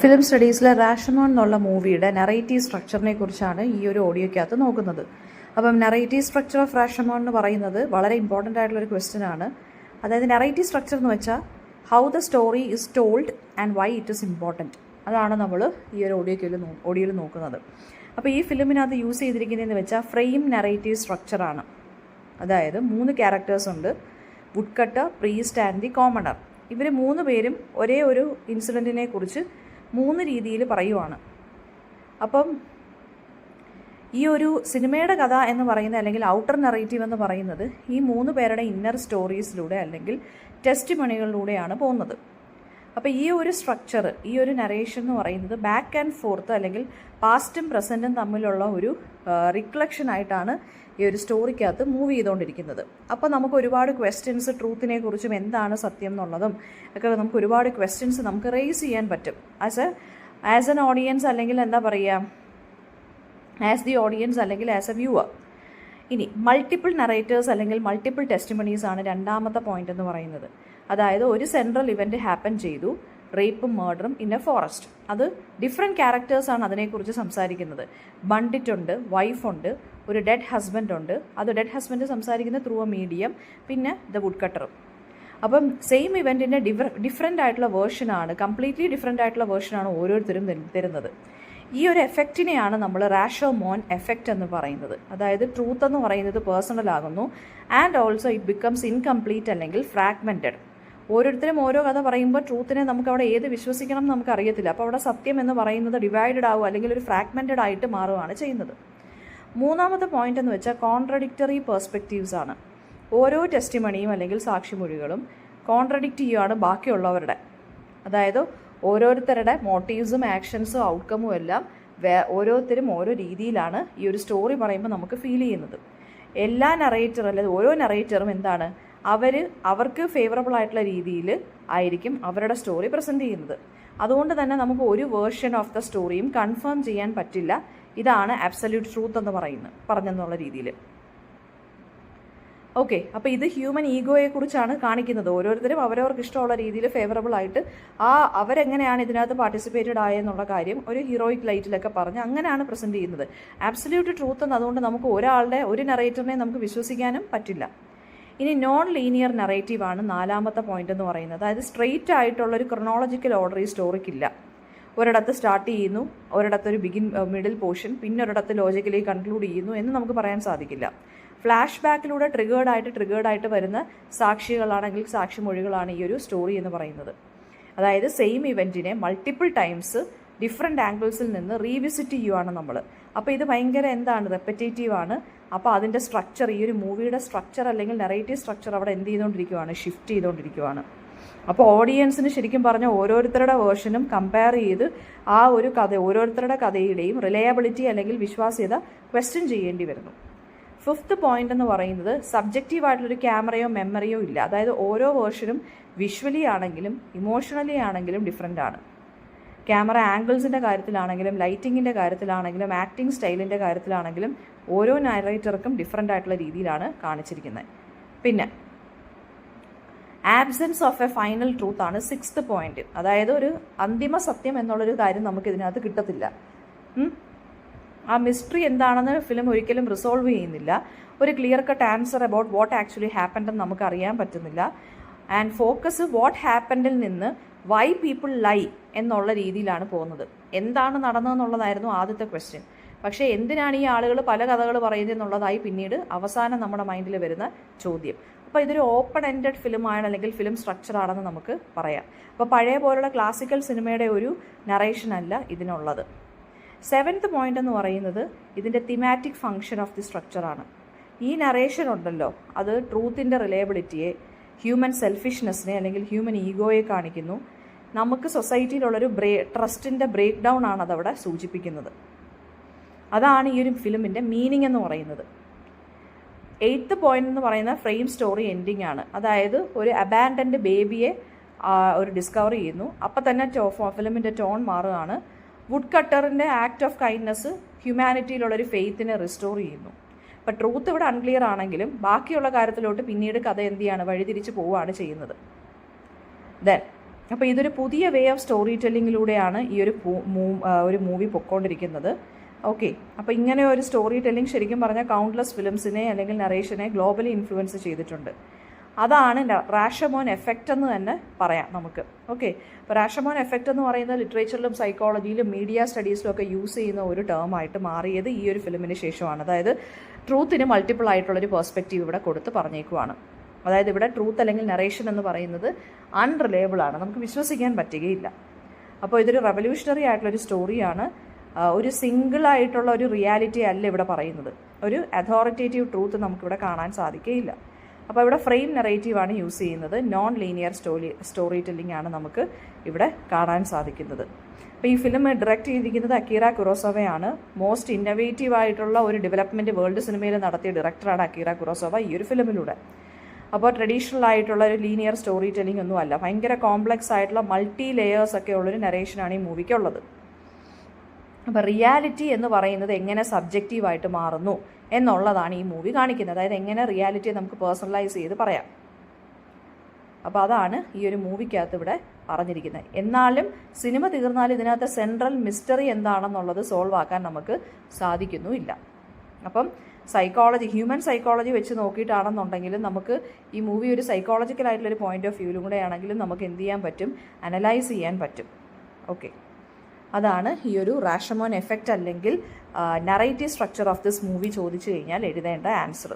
Film സ്റ്റഡീസിലെ Rashomon എന്നുള്ള മൂവിയുടെ narrative സ്ട്രക്ചറിനെ കുറിച്ചാണ് ഈ ഒരു ഓഡിയോയ്ക്കകത്ത് നോക്കുന്നത്. അപ്പം നറേറ്റീവ് സ്ട്രക്ചർ ഓഫ് റാഷമോൺ എന്ന് പറയുന്നത് വളരെ ഇമ്പോർട്ടൻ്റ് ആയിട്ടുള്ളൊരു ക്വസ്റ്റ്യൻ ആണ്. അതായത് നറേറ്റീവ് സ്ട്രക്ചർ എന്ന് വെച്ചാൽ how the story is told and why it is important. അതാണ് നമ്മൾ ഈ ഒരു ഓഡിയോയിൽ നോക്കുന്നത്. അപ്പോൾ ഈ ഫിലിമിനകത്ത് യൂസ് ചെയ്തിരിക്കുന്നതെന്ന് വെച്ചാൽ ഫ്രെയിം നറേറ്റീവ് സ്ട്രക്ചറാണ്. അതായത് 3 ക്യാരക്ടേഴ്സ് ഉണ്ട്, would cutter, priest and the commoner. ഇവർ 3 പേരും ഒരേ ഒരു ഇൻസിഡൻറ്റിനെ കുറിച്ച് 3 രീതിയിൽ പറയുവാണ്. അപ്പം ഈ ഒരു സിനിമയുടെ കഥ എന്ന് പറയുന്നത് അല്ലെങ്കിൽ ഔട്ടർ നറേറ്റീവ് എന്ന് പറയുന്നത് ഈ 3 പേരുടെ ഇന്നർ സ്റ്റോറീസിലൂടെ അല്ലെങ്കിൽ ടെസ്റ്റ് മണികളിലൂടെയാണ് പോകുന്നത്. അപ്പോൾ ഈ ഒരു സ്ട്രക്ചർ, ഈ ഒരു നറേഷൻ എന്ന് പറയുന്നത് ബാക്ക് ആൻഡ് ഫോർത്ത് അല്ലെങ്കിൽ പാസ്റ്റും പ്രസൻറ്റും തമ്മിലുള്ള ഒരു റിഫ്ലക്ഷൻ ആയിട്ടാണ് ഈ ഒരു സ്റ്റോറിക്കകത്ത് മൂവ് ചെയ്തുകൊണ്ടിരിക്കുന്നത്. അപ്പോൾ നമുക്ക് ഒരുപാട് ക്വസ്റ്റ്യൻസ് ട്രൂത്തിനെ കുറിച്ചും എന്താണ് സത്യം എന്നുള്ളതും ഒക്കെ നമുക്ക് ഒരുപാട് ക്വസ്റ്റ്യൻസ് നമുക്ക് റേസ് ചെയ്യാൻ പറ്റും ആസ് എൻ ഓഡിയൻസ്, അല്ലെങ്കിൽ എന്താ പറയുക, ആസ് ദി ഓഡിയൻസ് അല്ലെങ്കിൽ ആസ് എ വ്യൂവർ. ഇനി മൾട്ടിപ്പിൾ നറേറ്റേഴ്സ് അല്ലെങ്കിൽ മൾട്ടിപ്പിൾ ടെസ്റ്റിമണീസ് ആണ് രണ്ടാമത്തെ പോയിന്റ് എന്ന് പറയുന്നത്. അതായത് ഒരു സെൻട്രൽ ഇവൻറ്റ് ഹാപ്പൻ ചെയ്തു, റേപ്പും മർഡറും ഇൻ എ ഫോറസ്റ്റ്. അത് ഡിഫറെൻറ്റ് ക്യാരക്ടേഴ്സാണ് അതിനെക്കുറിച്ച് സംസാരിക്കുന്നത്. ബണ്ടിറ്റുണ്ട്, വൈഫുണ്ട്, ഒരു ഡെഡ് ഹസ്ബൻഡ് ഉണ്ട്. അത് ഡെഡ് ഹസ്ബൻഡ് സംസാരിക്കുന്നത് ത്രൂ എ മീഡിയം, പിന്നെ ദ വുഡ് കട്ടറും. അപ്പം സെയിം ഇവൻറ്റിൻ്റെ ഡിഫറെൻ്റ് ആയിട്ടുള്ള വേർഷനാണ്, കംപ്ലീറ്റ്ലി ഡിഫറെൻ്റ് ആയിട്ടുള്ള വേർഷനാണ് ഓരോരുത്തരും തരുന്നത്. ഈ ഒരു എഫക്റ്റിനെയാണ് നമ്മൾ റാഷമോൺ എഫക്റ്റ് എന്ന് പറയുന്നത്. അതായത് ട്രൂത്ത് എന്ന് പറയുന്നത് പേഴ്സണൽ ആകുന്നു and also it becomes incomplete അല്ലെങ്കിൽ ഫ്രാഗ്മെൻറ്റഡ്. ഓരോരുത്തരും ഓരോ കഥ പറയുമ്പോൾ ട്രൂത്തിനെ നമുക്ക് അവിടെ ഏത് വിശ്വസിക്കണം എന്ന് നമുക്ക് അറിയത്തില്ല. അപ്പോൾ അവിടെ സത്യം എന്ന് പറയുന്നത് ഡിവൈഡഡ് ആവുക അല്ലെങ്കിൽ ഒരു ഫ്രാഗ്മെൻറ്റഡ് ആയിട്ട് മാറുകയാണ് ചെയ്യുന്നത്. മൂന്നാമത്തെ പോയിന്റ് എന്ന് വെച്ചാൽ കോൺട്രഡിക്റ്ററി പെർസ്പെക്റ്റീവ്സ് ആണ്. ഓരോ ടെസ്റ്റിമണിയും അല്ലെങ്കിൽ സാക്ഷിമൊഴികളും കോൺട്രഡിക്റ്റ് ചെയ്യുകയാണ് ബാക്കിയുള്ളവരുടെ. അതായത് ഓരോരുത്തരുടെ മോട്ടീവ്സും ആക്ഷൻസും ഔട്ട്കമും എല്ലാം ഓരോരുത്തരും ഓരോ രീതിയിലാണ് ഈ ഒരു സ്റ്റോറി പറയുമ്പോൾ നമുക്ക് ഫീൽ ചെയ്യുന്നത്. എല്ലാ നറേറ്ററും അല്ലെങ്കിൽ ഓരോ നറേറ്ററും എന്താണ്, അവർക്ക് ഫേവറബിൾ ആയിട്ടുള്ള രീതിയിൽ ആയിരിക്കും അവരുടെ സ്റ്റോറി പ്രസൻറ്റ് ചെയ്യുന്നത്. അതുകൊണ്ട് തന്നെ നമുക്ക് ഒരു വേർഷൻ ഓഫ് ദ സ്റ്റോറിയും കൺഫേം ചെയ്യാൻ പറ്റില്ല. ഇതാണ് അബ്സല്യൂട്ട് ട്രൂത്ത് എന്ന് പറഞ്ഞെന്നുള്ള രീതിയിൽ. ഓക്കെ, അപ്പോൾ ഇത് ഹ്യൂമൻ ഈഗോയെക്കുറിച്ചാണ് കാണിക്കുന്നത്. ഓരോരുത്തരും അവരവർക്ക് ഇഷ്ടമുള്ള രീതിയിൽ ഫേവറബിൾ ആയിട്ട് അവരെങ്ങനെയാണ് ഇതിനകത്ത് പാർട്ടിസിപ്പേറ്റഡ് ആയെന്നുള്ള കാര്യം ഒരു ഹീറോയിക് ലൈറ്റിലൊക്കെ പറഞ്ഞ് അങ്ങനെയാണ് പ്രസൻറ്റ് ചെയ്യുന്നത്. ആബ്സല്യൂട്ട് ട്രൂത്ത് എന്ന് അതുകൊണ്ട് നമുക്ക് ഒരു നറേറ്ററിനെ നമുക്ക് വിശ്വസിക്കാനും പറ്റില്ല. ഇനി നോൺ ലീനിയർ നറേറ്റീവാണ് നാലാമത്തെ പോയിന്റ് എന്ന് പറയുന്നത്. അതായത് സ്ട്രെയിറ്റ് ആയിട്ടുള്ളൊരു ക്രൊണോളജിക്കൽ ഓർഡർ ഈ സ്റ്റോറിക്കില്ല. ഒരിടത്ത് സ്റ്റാർട്ട് ചെയ്യുന്നു, ഒരിടത്തൊരു മിഡിൽ പോർഷൻ, പിന്നെ ഒരിടത്ത് ലോജിക്കലി കൺക്ലൂഡ് ചെയ്യുന്നു എന്ന് നമുക്ക് പറയാൻ സാധിക്കില്ല. ഫ്ലാഷ് ബാക്കിലൂടെ ട്രിഗേർഡായിട്ട് വരുന്ന സാക്ഷികളാണെങ്കിൽ സാക്ഷിമൊഴികളാണ് ഈ ഒരു സ്റ്റോറി എന്ന് പറയുന്നത്. അതായത് സെയിം ഇവൻറ്റിനെ മൾട്ടിപ്പിൾ ടൈംസ് ഡിഫറെൻറ്റ് ആംഗിൾസിൽ നിന്ന് റീവിസിറ്റ് ചെയ്യുവാണ് നമ്മൾ. അപ്പോൾ ഇത് ഭയങ്കര റെപ്പറ്റേറ്റീവ് ആണ്. അപ്പോൾ അതിൻ്റെ സ്ട്രക്ചർ, ഈ ഒരു മൂവിയുടെ സ്ട്രക്ചർ അല്ലെങ്കിൽ നറേറ്റീവ് സ്ട്രക്ചർ അവിടെ എന്ത് ചെയ്തുകൊണ്ടിരിക്കുവാണ്, ഷിഫ്റ്റ് ചെയ്തുകൊണ്ടിരിക്കുവാണ്. അപ്പോൾ ഓഡിയൻസിന് ശരിക്കും പറഞ്ഞാൽ ഓരോരുത്തരുടെ വേർഷനും കമ്പയർ ചെയ്ത് ആ ഒരു ഓരോരുത്തരുടെ കഥയുടെയും റിലയബിലിറ്റി അല്ലെങ്കിൽ വിശ്വാസ്യത ക്വസ്റ്റ്യൻ ചെയ്യേണ്ടി വരുന്നു. ഫിഫ്ത്ത് പോയിന്റ് എന്ന് പറയുന്നത് സബ്ജക്റ്റീവായിട്ടുള്ളൊരു ക്യാമറയോ മെമ്മറിയോ ഇല്ല. അതായത് ഓരോ വേർഷനും വിഷ്വലി ആണെങ്കിലും ഇമോഷണലി ആണെങ്കിലും ഡിഫറെൻ്റ് ആണ്. ക്യാമറ ആംഗിൾസിൻ്റെ കാര്യത്തിലാണെങ്കിലും ലൈറ്റിങ്ങിൻ്റെ കാര്യത്തിലാണെങ്കിലും ആക്ടിങ് സ്റ്റൈലിൻ്റെ കാര്യത്തിലാണെങ്കിലും ഓരോ നറേറ്റർക്കും ഡിഫറെൻ്റ് ആയിട്ടുള്ള രീതിയിലാണ് കാണിച്ചിരിക്കുന്നത്. പിന്നെ absence of A final truth ആണ് 6th പോയിന്റ്. അതായത് ഒരു അന്തിമ സത്യം എന്നുള്ളൊരു കാര്യം നമുക്ക് ഇതിനകത്ത് കിട്ടത്തില്ല. ആ മിസ്റ്ററി എന്താണെന്ന് ഫിലിം ഒരിക്കലും റിസോൾവ് ചെയ്യുന്നില്ല. ഒരു clear cut answer about what actually happened എന്ന് നമുക്ക് അറിയാൻ പറ്റുന്നില്ല. ആൻഡ് ഫോക്കസ് വാട്ട് ഹാപ്പൻഡിൽ നിന്ന് വൈ പീപ്പിൾ ലൈ എന്നുള്ള രീതിയിലാണ് പോകുന്നത്. എന്താണ് നടന്നതെന്നുള്ളതായിരുന്നു ആദ്യത്തെ ക്വസ്റ്റ്യൻ. പക്ഷേ എന്തിനാണ് ഈ ആളുകൾ പല കഥകൾ പറയുന്നത് എന്നുള്ളതായി പിന്നീട് അവസാനം നമ്മുടെ മൈൻഡിൽ വരുന്ന ചോദ്യം. അപ്പോൾ ഇതൊരു ഓപ്പൺ എൻഡഡ് ഫിലിമാണ് അല്ലെങ്കിൽ ഫിലിം സ്ട്രക്ചറാണെന്ന് നമുക്ക് പറയാം. അപ്പോൾ പഴയ പോലുള്ള ക്ലാസിക്കൽ സിനിമയുടെ ഒരു നറേഷൻ അല്ല ഇതിനുള്ളത്. 7th പോയിന്റ് എന്ന് പറയുന്നത് ഇതിൻ്റെ തിമാറ്റിക് ഫങ്ഷൻ ഓഫ് ദി സ്ട്രക്ചറാണ്. ഈ നറേഷൻ ഉണ്ടല്ലോ, അത് ട്രൂത്തിൻ്റെ റിലയബിലിറ്റിയെ, ഹ്യൂമൻ സെൽഫിഷ്നെസ്സിനെ അല്ലെങ്കിൽ ഹ്യൂമൻ ഈഗോയെ കാണിക്കുന്നു. നമുക്ക് സൊസൈറ്റിയിലുള്ളൊരു ട്രസ്റ്റിൻ്റെ ബ്രേക്ക് ഡൗൺ ആണ് അതവിടെ സൂചിപ്പിക്കുന്നത്. അതാണ് ഈ ഒരു ഫിലിമിൻ്റെ മീനിങ് എന്ന് പറയുന്നത്. 8th പോയിന്റ് എന്ന് പറയുന്ന ഫ്രെയിം സ്റ്റോറി എൻഡിങ് ആണ്. അതായത് ഒരു അബാൻഡൻഡ് ബേബിയെ ഒരു ഡിസ്കവർ ചെയ്യുന്നു. അപ്പം തന്നെ ഫിലിമിൻ്റെ ടോൺ മാറുകയാണ്. വുഡ് കട്ടറിൻ്റെ ആക്ട് ഓഫ് കൈൻഡ്നെസ് ഹ്യൂമാനിറ്റിയിലുള്ളൊരു ഫെയ്ത്തിനെ റിസ്റ്റോർ ചെയ്യുന്നു. അപ്പോൾ ട്രൂത്ത് ഇവിടെ അൺക്ലിയർ ആണെങ്കിലും ബാക്കിയുള്ള കാര്യത്തിലോട്ട് പിന്നീട് കഥ എന്ത് ചെയ്യാണ്, വഴിതിരിച്ച് പോവുകയാണ് ചെയ്യുന്നത്. ദെൻ അപ്പോൾ ഇതൊരു പുതിയ വേ ഓഫ് സ്റ്റോറി ടെല്ലിങ്ങിലൂടെയാണ് ഈ ഒരു മൂവി പൊയ്ക്കൊണ്ടിരിക്കുന്നത്. ഓക്കെ, അപ്പോൾ ഇങ്ങനെ ഒരു സ്റ്റോറി ടെല്ലിംഗ് ശരിക്കും പറഞ്ഞാൽ കൗണ്ട്ലെസ് ഫിലിംസിനെ അല്ലെങ്കിൽ നറേഷനെ ഗ്ലോബലി ഇൻഫ്ലുവൻസ് ചെയ്തിട്ടുണ്ട്. അതാണ് റാഷമോൻ എഫക്റ്റ് എന്ന് തന്നെ പറയാം നമുക്ക്. ഓക്കെ, അപ്പോൾ റാഷമോൻ എഫക്റ്റ് എന്ന് പറയുന്നത് ലിറ്ററേച്ചറിലും സൈക്കോളജിയിലും മീഡിയ സ്റ്റഡീസിലും ഒക്കെ യൂസ് ചെയ്യുന്ന ഒരു ടേമായിട്ട് മാറിയത് ഈ ഒരു ഫിലിമിന് ശേഷമാണ്. അതായത് ട്രൂത്തിന് മൾട്ടിപ്പിൾ ആയിട്ടുള്ളൊരു പെർസ്പെക്റ്റീവ് ഇവിടെ കൊടുത്ത് പറഞ്ഞേക്കുവാണ്. അതായത് ഇവിടെ ട്രൂത്ത് അല്ലെങ്കിൽ നറേഷൻ എന്ന് പറയുന്നത് അൺറിലയബിൾ ആണ്, നമുക്ക് വിശ്വസിക്കാൻ പറ്റുകയില്ല. അപ്പോൾ ഇതൊരു റെവല്യൂഷണറി ആയിട്ടുള്ളൊരു സ്റ്റോറിയാണ്. ഒരു സിംഗിളായിട്ടുള്ള ഒരു റിയാലിറ്റി അല്ല ഇവിടെ പറയുന്നത്, ഒരു അതോറിറ്റേറ്റീവ് ട്രൂത്ത് നമുക്കിവിടെ കാണാൻ സാധിക്കുകയില്ല. അപ്പോൾ ഇവിടെ ഫ്രെയിം നെറേറ്റീവാണ് യൂസ് ചെയ്യുന്നത്, നോൺ ലീനിയർ സ്റ്റോറി ടെല്ലിംഗ് ആണ് നമുക്ക് ഇവിടെ കാണാൻ സാധിക്കുന്നത്. അപ്പോൾ ഈ ഫിലിം ഡയറക്റ്റ് ചെയ്തിരിക്കുന്നത് അക്കീറ കുറോസവയാണ്. മോസ്റ്റ് ഇന്നൊവേറ്റീവ് ആയിട്ടുള്ള ഒരു ഡെവലപ്മെൻറ്റ് വേൾഡ് സിനിമയിൽ നടത്തിയ ഡയറക്ടറാണ് അക്കീറ കുറോസവ ഈ ഒരു ഫിലിമിലൂടെ. അപ്പോൾ ട്രഡീഷണൽ ആയിട്ടുള്ള ഒരു ലീനിയർ സ്റ്റോറി ടെല്ലിംഗ് ഒന്നും അല്ല, ഭയങ്കര കോംപ്ലക്സ് ആയിട്ടുള്ള മൾട്ടി ലെയേഴ്സ് ഒക്കെ ഉള്ളൊരു നറേഷനാണ് ഈ മൂവിക്കുള്ളത്. അപ്പോൾ റിയാലിറ്റി എന്ന് പറയുന്നത് എങ്ങനെ സബ്ജക്റ്റീവായിട്ട് മാറുന്നു എന്നുള്ളതാണ് ഈ മൂവി കാണിക്കുന്നത്. അതായത് എങ്ങനെ റിയാലിറ്റിയെ നമുക്ക് പേഴ്സണലൈസ് ചെയ്ത് പറയാം. അപ്പോൾ അതാണ് ഈ ഒരു മൂവിക്കകത്ത് ഇവിടെ പറഞ്ഞിരിക്കുന്നത്. എന്നാലും സിനിമ തീർന്നാൽ ഇതിനകത്ത് സെൻട്രൽ മിസ്റ്ററി എന്താണെന്നുള്ളത് സോൾവ് ആക്കാൻ നമുക്ക് സാധിക്കുന്നുമില്ല. അപ്പം ഹ്യൂമൻ സൈക്കോളജി വെച്ച് നോക്കിയിട്ടാണെന്നുണ്ടെങ്കിലും നമുക്ക് ഈ മൂവി ഒരു സൈക്കോളജിക്കൽ ആയിട്ടുള്ളൊരു പോയിന്റ് ഓഫ് വ്യൂവിലും കൂടെ ആണെങ്കിലും നമുക്ക് എന്ത് ചെയ്യാൻ പറ്റും, അനലൈസ് ചെയ്യാൻ പറ്റും. ഓക്കെ, അതാണ് ഈ ഒരു റാഷമോൻ എഫക്റ്റ് അല്ലെങ്കിൽ narrative structure of this movie ചോദിച്ചു കഴിഞ്ഞാൽ എഴുതേണ്ട ആൻസർ.